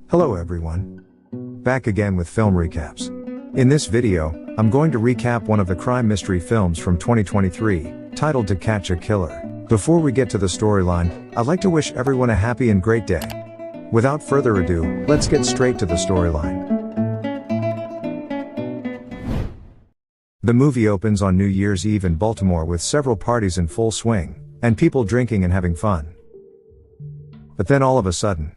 Hello everyone. Back again with film recaps. In this video, I'm going to recap one of the crime mystery films from 2023, titled To Catch a Killer. Before we get to the storyline, I'd like to wish everyone a happy and great day. Without further ado, let's get straight to the storyline. The movie opens on New Year's Eve in Baltimore with several parties in full swing, and people drinking and having fun. But then all of a sudden,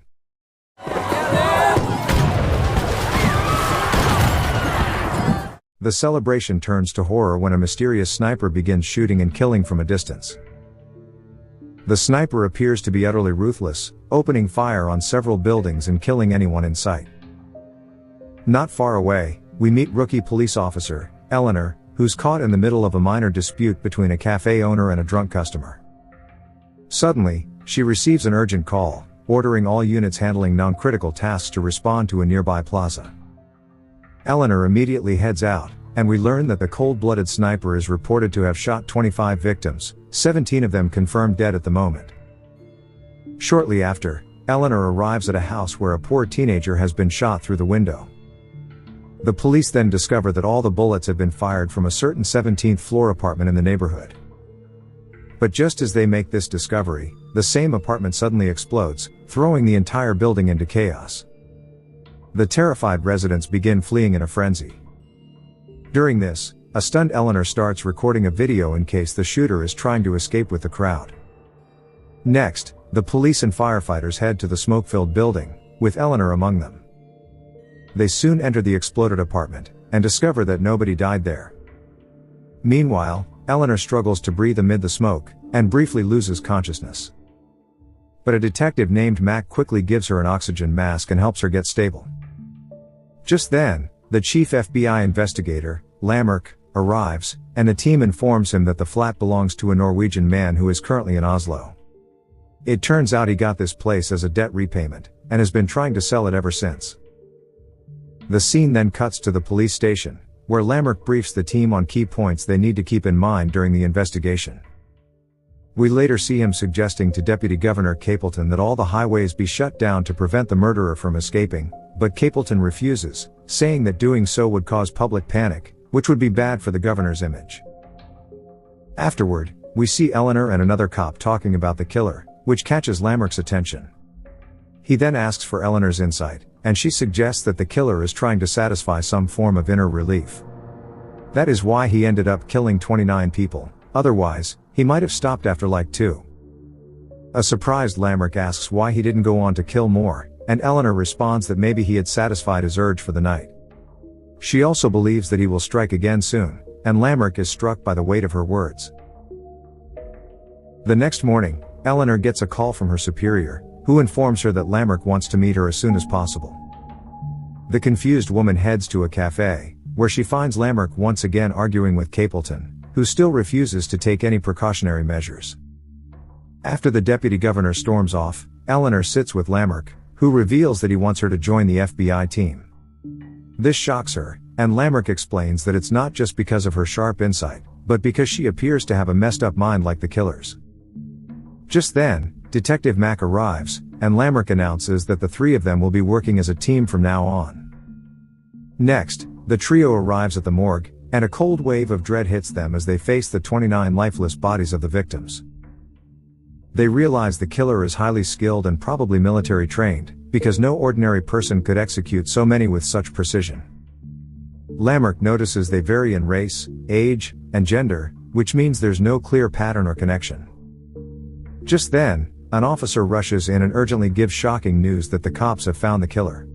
the celebration turns to horror when a mysterious sniper begins shooting and killing from a distance. The sniper appears to be utterly ruthless, opening fire on several buildings and killing anyone in sight. Not far away, we meet rookie police officer, Eleanor, who's caught in the middle of a minor dispute between a cafe owner and a drunk customer. Suddenly, she receives an urgent call, ordering all units handling non-critical tasks to respond to a nearby plaza. Eleanor immediately heads out, and we learn that the cold-blooded sniper is reported to have shot 25 victims, 17 of them confirmed dead at the moment. Shortly after, Eleanor arrives at a house where a poor teenager has been shot through the window. The police then discover that all the bullets have been fired from a certain 17th floor apartment in the neighborhood. But just as they make this discovery, the same apartment suddenly explodes, throwing the entire building into chaos. The terrified residents begin fleeing in a frenzy. During this, a stunned Eleanor starts recording a video in case the shooter is trying to escape with the crowd. Next, the police and firefighters head to the smoke-filled building, with Eleanor among them. They soon enter the exploded apartment, and discover that nobody died there. Meanwhile, Eleanor struggles to breathe amid the smoke, and briefly loses consciousness. But a detective named Mac quickly gives her an oxygen mask and helps her get stable. Just then, the chief FBI investigator, Lamarck, arrives, and the team informs him that the flat belongs to a Norwegian man who is currently in Oslo. It turns out he got this place as a debt repayment, and has been trying to sell it ever since. The scene then cuts to the police station, where Lamarck briefs the team on key points they need to keep in mind during the investigation. We later see him suggesting to Deputy Governor Capleton that all the highways be shut down to prevent the murderer from escaping, but Capleton refuses, saying that doing so would cause public panic, which would be bad for the governor's image. Afterward, we see Eleanor and another cop talking about the killer, which catches Lamarck's attention. He then asks for Eleanor's insight, and she suggests that the killer is trying to satisfy some form of inner relief. That is why he ended up killing 29 people, otherwise, he might have stopped after like 2. A surprised Lamarck asks why he didn't go on to kill more, and Eleanor responds that maybe he had satisfied his urge for the night. She also believes that he will strike again soon, and Lamarck is struck by the weight of her words. The next morning, Eleanor gets a call from her superior, who informs her that Lamarck wants to meet her as soon as possible. The confused woman heads to a cafe, where she finds Lamarck once again arguing with Capleton, who still refuses to take any precautionary measures. After the deputy governor storms off, Eleanor sits with Lamarck, who reveals that he wants her to join the FBI team. This shocks her, and Lamarck explains that it's not just because of her sharp insight, but because she appears to have a messed up mind like the killers. Just then, Detective Mac arrives, and Lamarck announces that the three of them will be working as a team from now on. Next, the trio arrives at the morgue, and a cold wave of dread hits them as they face the 29 lifeless bodies of the victims. They realize the killer is highly skilled and probably military trained, because no ordinary person could execute so many with such precision. Lamarck notices they vary in race, age, and gender, which means there's no clear pattern or connection. Just then, an officer rushes in and urgently gives shocking news that the cops have found the killer.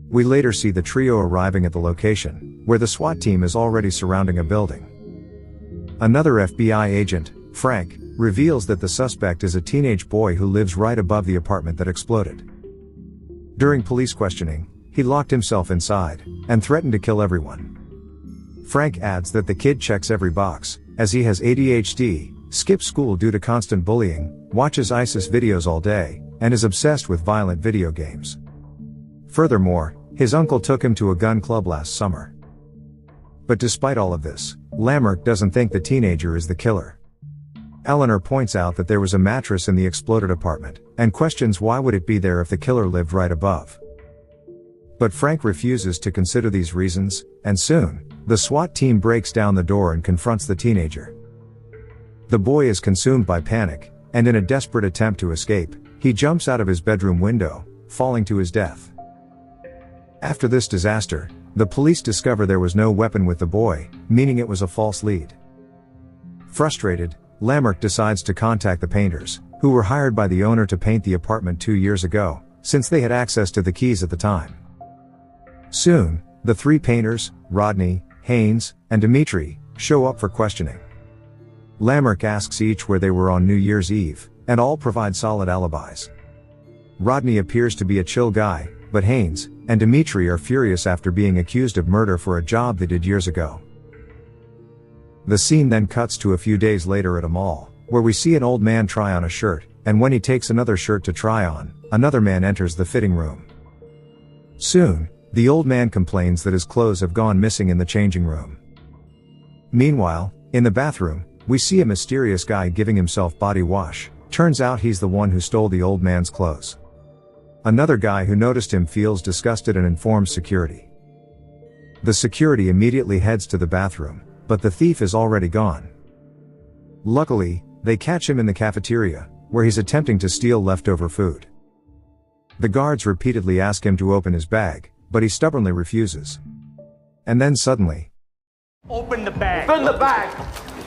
We later see the trio arriving at the location, where the SWAT team is already surrounding a building. Another FBI agent, Frank, reveals that the suspect is a teenage boy who lives right above the apartment that exploded. During police questioning, he locked himself inside, and threatened to kill everyone. Frank adds that the kid checks every box, as he has ADHD, skips school due to constant bullying, watches ISIS videos all day, and is obsessed with violent video games. Furthermore, his uncle took him to a gun club last summer. But despite all of this, Lamarck doesn't think the teenager is the killer. Eleanor points out that there was a mattress in the exploded apartment, and questions why would it be there if the killer lived right above. But Frank refuses to consider these reasons, and soon, the SWAT team breaks down the door and confronts the teenager. The boy is consumed by panic, and in a desperate attempt to escape, he jumps out of his bedroom window, falling to his death. After this disaster, the police discover there was no weapon with the boy, meaning it was a false lead. Frustrated, Lamarck decides to contact the painters, who were hired by the owner to paint the apartment 2 years ago, since they had access to the keys at the time. Soon, the three painters, Rodney, Haynes, and Dimitri, show up for questioning. Lamarck asks each where they were on New Year's Eve, and all provide solid alibis. Rodney appears to be a chill guy, but Haynes and Dimitri are furious after being accused of murder for a job they did years ago. The scene then cuts to a few days later at a mall, where we see an old man try on a shirt, and when he takes another shirt to try on, another man enters the fitting room. Soon, the old man complains that his clothes have gone missing in the changing room. Meanwhile, in the bathroom, we see a mysterious guy giving himself body wash. Turns out he's the one who stole the old man's clothes. Another guy who noticed him feels disgusted and informs security. The security immediately heads to the bathroom, but the thief is already gone. Luckily, they catch him in the cafeteria, where he's attempting to steal leftover food. The guards repeatedly ask him to open his bag, but he stubbornly refuses. And then suddenly, open the bag! Open the bag!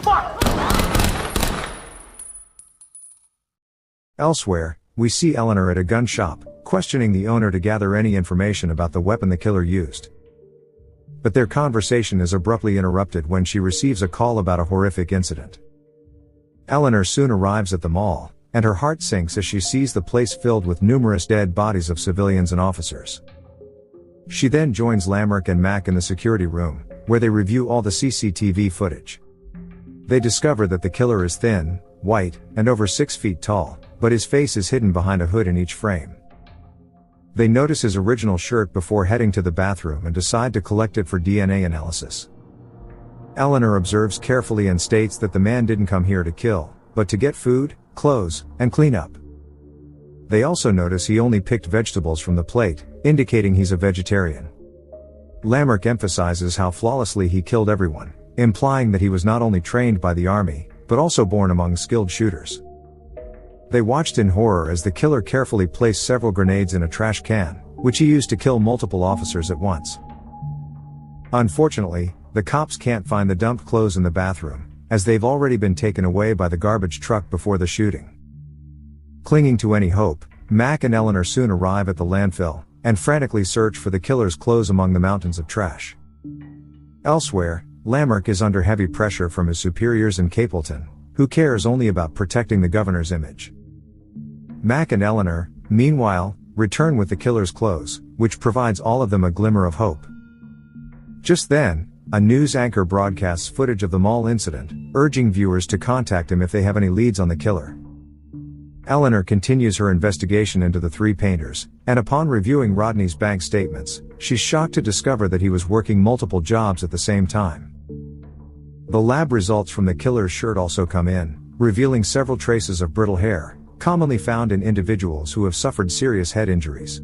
Fuck! Elsewhere, we see Eleanor at a gun shop, questioning the owner to gather any information about the weapon the killer used. But their conversation is abruptly interrupted when she receives a call about a horrific incident. Eleanor soon arrives at the mall, and her heart sinks as she sees the place filled with numerous dead bodies of civilians and officers. She then joins Lamarck and Mac in the security room, where they review all the CCTV footage. They discover that the killer is thin, white, and over 6 feet tall, but his face is hidden behind a hood in each frame. They notice his original shirt before heading to the bathroom and decide to collect it for DNA analysis. Eleanor observes carefully and states that the man didn't come here to kill, but to get food, clothes, and clean up. They also notice he only picked vegetables from the plate, indicating he's a vegetarian. Lamarck emphasizes how flawlessly he killed everyone, implying that he was not only trained by the army, but also born among skilled shooters. They watched in horror as the killer carefully placed several grenades in a trash can, which he used to kill multiple officers at once. Unfortunately, the cops can't find the dumped clothes in the bathroom, as they've already been taken away by the garbage truck before the shooting. Clinging to any hope, Mac and Eleanor soon arrive at the landfill, and frantically search for the killer's clothes among the mountains of trash. Elsewhere, Lamarck is under heavy pressure from his superiors in Capleton, who cares only about protecting the governor's image. Mac and Eleanor, meanwhile, return with the killer's clothes, which provides all of them a glimmer of hope. Just then, a news anchor broadcasts footage of the mall incident, urging viewers to contact him if they have any leads on the killer. Eleanor continues her investigation into the three painters, and upon reviewing Rodney's bank statements, she's shocked to discover that he was working multiple jobs at the same time. The lab results from the killer's shirt also come in, revealing several traces of brittle hair, commonly found in individuals who have suffered serious head injuries.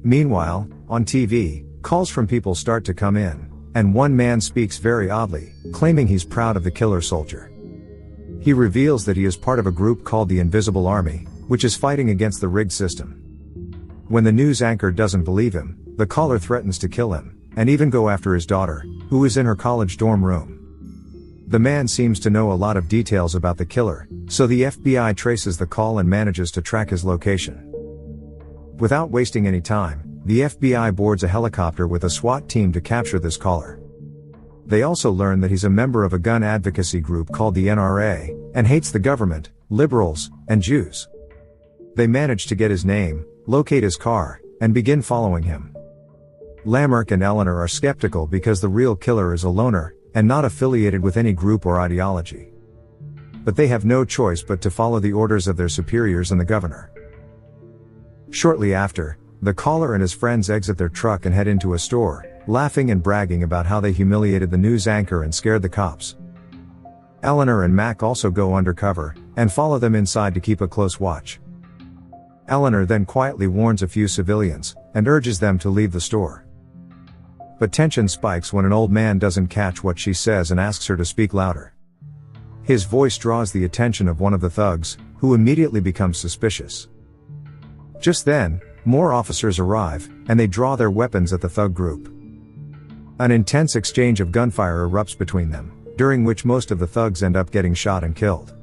Meanwhile, on TV, calls from people start to come in, and one man speaks very oddly, claiming he's proud of the killer soldier. He reveals that he is part of a group called the Invisible Army, which is fighting against the rigged system. When the news anchor doesn't believe him, the caller threatens to kill him, and even go after his daughter, who is in her college dorm room. The man seems to know a lot of details about the killer, so the FBI traces the call and manages to track his location. Without wasting any time, the FBI boards a helicopter with a SWAT team to capture this caller. They also learn that he's a member of a gun advocacy group called the NRA, and hates the government, liberals, and Jews. They manage to get his name, locate his car, and begin following him. Lamarck and Eleanor are skeptical because the real killer is a loner, and not affiliated with any group or ideology. But they have no choice but to follow the orders of their superiors and the governor. Shortly after, the caller and his friends exit their truck and head into a store, laughing and bragging about how they humiliated the news anchor and scared the cops. Eleanor and Mac also go undercover, and follow them inside to keep a close watch. Eleanor then quietly warns a few civilians, and urges them to leave the store. But tension spikes when an old man doesn't catch what she says and asks her to speak louder. His voice draws the attention of one of the thugs, who immediately becomes suspicious. Just then, more officers arrive, and they draw their weapons at the thug group. An intense exchange of gunfire erupts between them, during which most of the thugs end up getting shot and killed.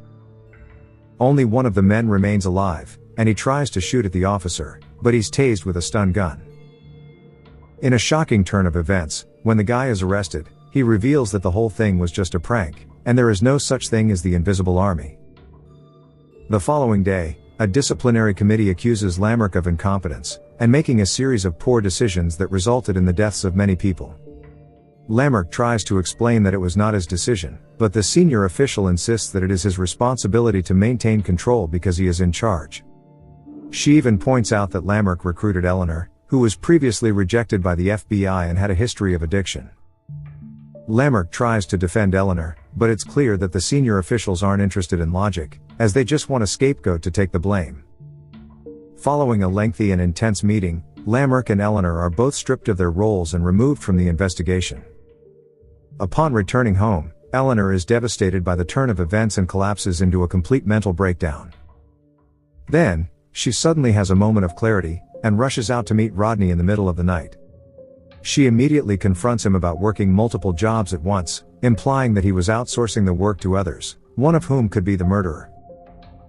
Only one of the men remains alive, and he tries to shoot at the officer, but he's tased with a stun gun. In a shocking turn of events, when the guy is arrested, he reveals that the whole thing was just a prank, and there is no such thing as the Invisible Army. The following day, a disciplinary committee accuses Lamrick of incompetence, and making a series of poor decisions that resulted in the deaths of many people. Lamrick tries to explain that it was not his decision, but the senior official insists that it is his responsibility to maintain control because he is in charge. She even points out that Lamrick recruited Eleanor, who was previously rejected by the FBI and had a history of addiction. Lamrick tries to defend Eleanor, but it's clear that the senior officials aren't interested in logic, as they just want a scapegoat to take the blame. Following a lengthy and intense meeting, Lamrick and Eleanor are both stripped of their roles and removed from the investigation. Upon returning home, Eleanor is devastated by the turn of events and collapses into a complete mental breakdown. Then, she suddenly has a moment of clarity, and rushes out to meet Rodney in the middle of the night. She immediately confronts him about working multiple jobs at once, implying that he was outsourcing the work to others, one of whom could be the murderer.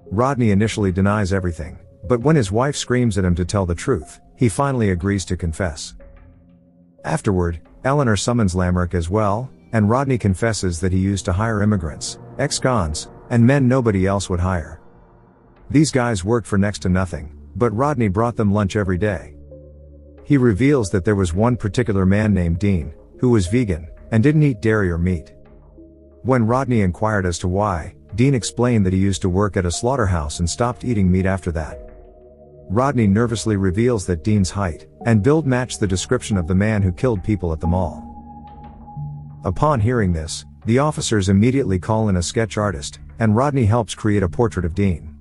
Rodney initially denies everything, but when his wife screams at him to tell the truth, he finally agrees to confess. Afterward, Eleanor summons Lamrick as well, and Rodney confesses that he used to hire immigrants, ex-cons, and men nobody else would hire. These guys worked for next to nothing, but Rodney brought them lunch every day. He reveals that there was one particular man named Dean, who was vegan, and didn't eat dairy or meat. When Rodney inquired as to why, Dean explained that he used to work at a slaughterhouse and stopped eating meat after that. Rodney nervously reveals that Dean's height and build matched the description of the man who killed people at the mall. Upon hearing this, the officers immediately call in a sketch artist, and Rodney helps create a portrait of Dean.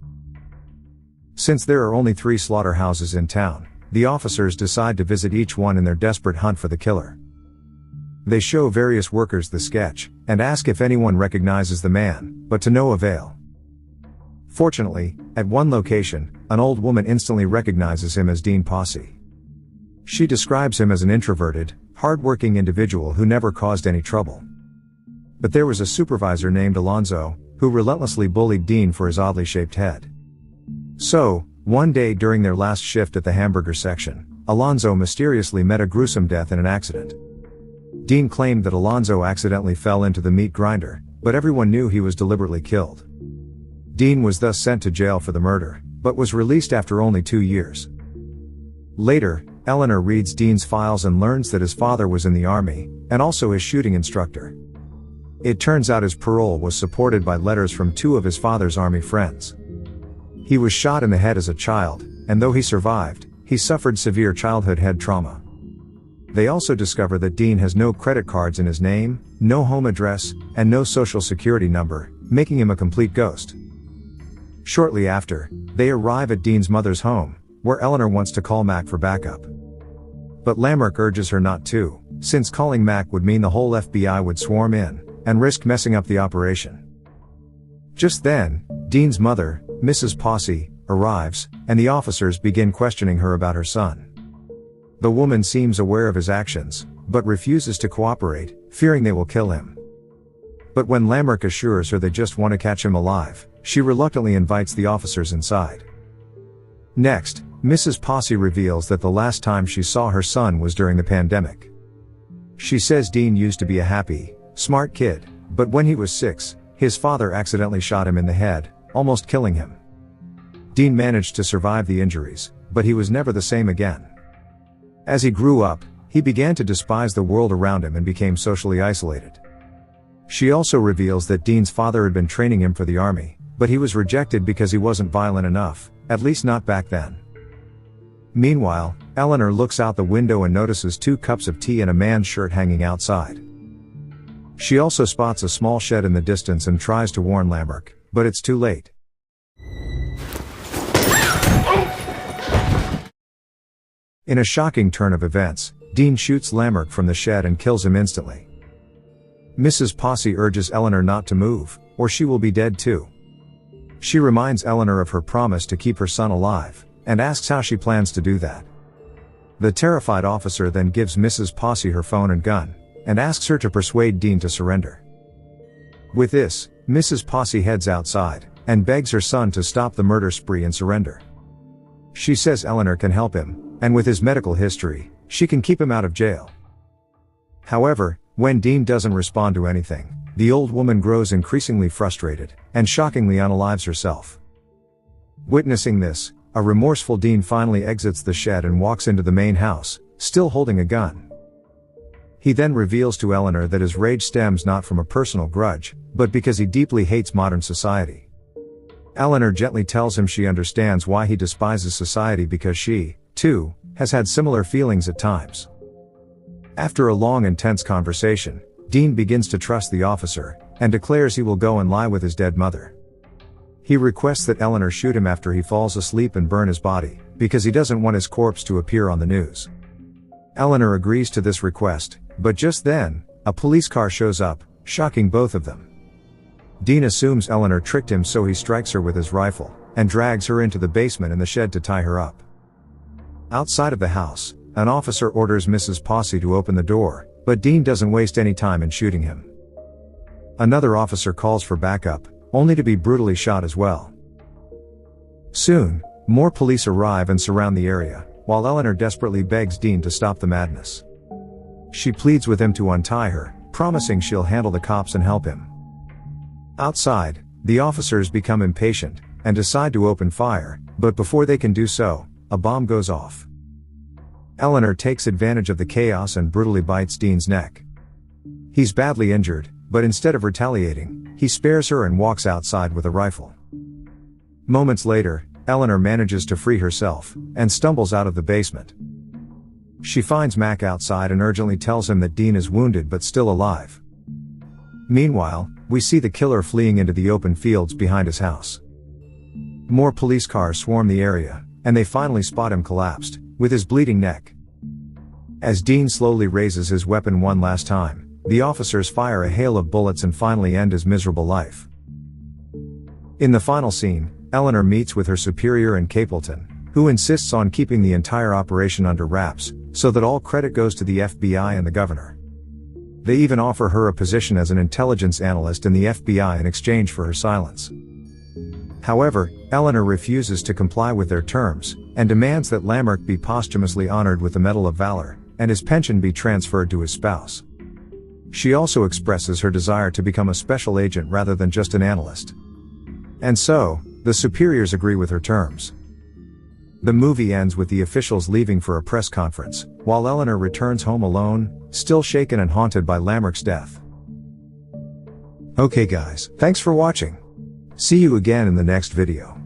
Since there are only 3 slaughterhouses in town, the officers decide to visit each one in their desperate hunt for the killer. They show various workers the sketch, and ask if anyone recognizes the man, but to no avail. Fortunately, at one location, an old woman instantly recognizes him as Dean Posse. She describes him as an introverted, hard-working individual who never caused any trouble. But there was a supervisor named Alonzo, who relentlessly bullied Dean for his oddly shaped head. So, one day during their last shift at the hamburger section, Alonzo mysteriously met a gruesome death in an accident. Dean claimed that Alonzo accidentally fell into the meat grinder, but everyone knew he was deliberately killed. Dean was thus sent to jail for the murder, but was released after only 2 years. Later, Eleanor reads Dean's files and learns that his father was in the army, and also his shooting instructor. It turns out his parole was supported by letters from 2 of his father's army friends. He was shot in the head as a child, and though he survived, he suffered severe childhood head trauma. They also discover that Dean has no credit cards in his name, no home address, and no social security number, making him a complete ghost. Shortly after, they arrive at Dean's mother's home, where Eleanor wants to call Mac for backup. But Lamrick urges her not to, since calling Mac would mean the whole FBI would swarm in, and risk messing up the operation. Just then, Dean's mother, Mrs. Posse, arrives, and the officers begin questioning her about her son. The woman seems aware of his actions, but refuses to cooperate, fearing they will kill him. But when Lamrick assures her they just want to catch him alive, she reluctantly invites the officers inside. Next, Mrs. Posse reveals that the last time she saw her son was during the pandemic. She says Dean used to be a happy, smart kid, but when he was 6, his father accidentally shot him in the head, almost killing him. Dean managed to survive the injuries, but he was never the same again. As he grew up, he began to despise the world around him and became socially isolated. She also reveals that Dean's father had been training him for the army, but he was rejected because he wasn't violent enough, at least not back then. Meanwhile, Eleanor looks out the window and notices 2 cups of tea and a man's shirt hanging outside. She also spots a small shed in the distance and tries to warn Lamrick, but it's too late. In a shocking turn of events, Dean shoots Lamrick from the shed and kills him instantly. Mrs. Posse urges Eleanor not to move, or she will be dead too. She reminds Eleanor of her promise to keep her son alive, and asks how she plans to do that. The terrified officer then gives Mrs. Posse her phone and gun, and asks her to persuade Dean to surrender. With this, Mrs. Posse heads outside, and begs her son to stop the murder spree and surrender. She says Eleanor can help him, and with his medical history, she can keep him out of jail. However, when Dean doesn't respond to anything, the old woman grows increasingly frustrated, and shockingly unalives herself. Witnessing this, a remorseful Dean finally exits the shed and walks into the main house, still holding a gun. He then reveals to Eleanor that his rage stems not from a personal grudge, but because he deeply hates modern society. Eleanor gently tells him she understands why he despises society because she, too, has had similar feelings at times. After a long intense conversation, Dean begins to trust the officer, and declares he will go and lie with his dead mother. He requests that Eleanor shoot him after he falls asleep and burn his body, because he doesn't want his corpse to appear on the news. Eleanor agrees to this request, but just then, a police car shows up, shocking both of them. Dean assumes Eleanor tricked him, so he strikes her with his rifle, and drags her into the basement in the shed to tie her up. Outside of the house, an officer orders Mrs. Posse to open the door, but Dean doesn't waste any time in shooting him. Another officer calls for backup, only to be brutally shot as well. Soon, more police arrive and surround the area, while Eleanor desperately begs Dean to stop the madness. She pleads with him to untie her, promising she'll handle the cops and help him. Outside, the officers become impatient, and decide to open fire, but before they can do so, a bomb goes off. Eleanor takes advantage of the chaos and brutally bites Dean's neck. He's badly injured, but instead of retaliating, he spares her and walks outside with a rifle. Moments later, Eleanor manages to free herself, and stumbles out of the basement. She finds Mac outside and urgently tells him that Dean is wounded but still alive. Meanwhile, we see the killer fleeing into the open fields behind his house. More police cars swarm the area, and they finally spot him collapsed, with his bleeding neck. As Dean slowly raises his weapon one last time, the officers fire a hail of bullets and finally end his miserable life. In the final scene, Eleanor meets with her superior in Capleton, who insists on keeping the entire operation under wraps, so that all credit goes to the FBI and the governor. They even offer her a position as an intelligence analyst in the FBI in exchange for her silence. However, Eleanor refuses to comply with their terms, and demands that Lamrick be posthumously honored with the Medal of Valor, and his pension be transferred to his spouse. She also expresses her desire to become a special agent rather than just an analyst. And so, the superiors agree with her terms. The movie ends with the officials leaving for a press conference, while Eleanor returns home alone, still shaken and haunted by Lamrick's death. Okay guys, thanks for watching. See you again in the next video.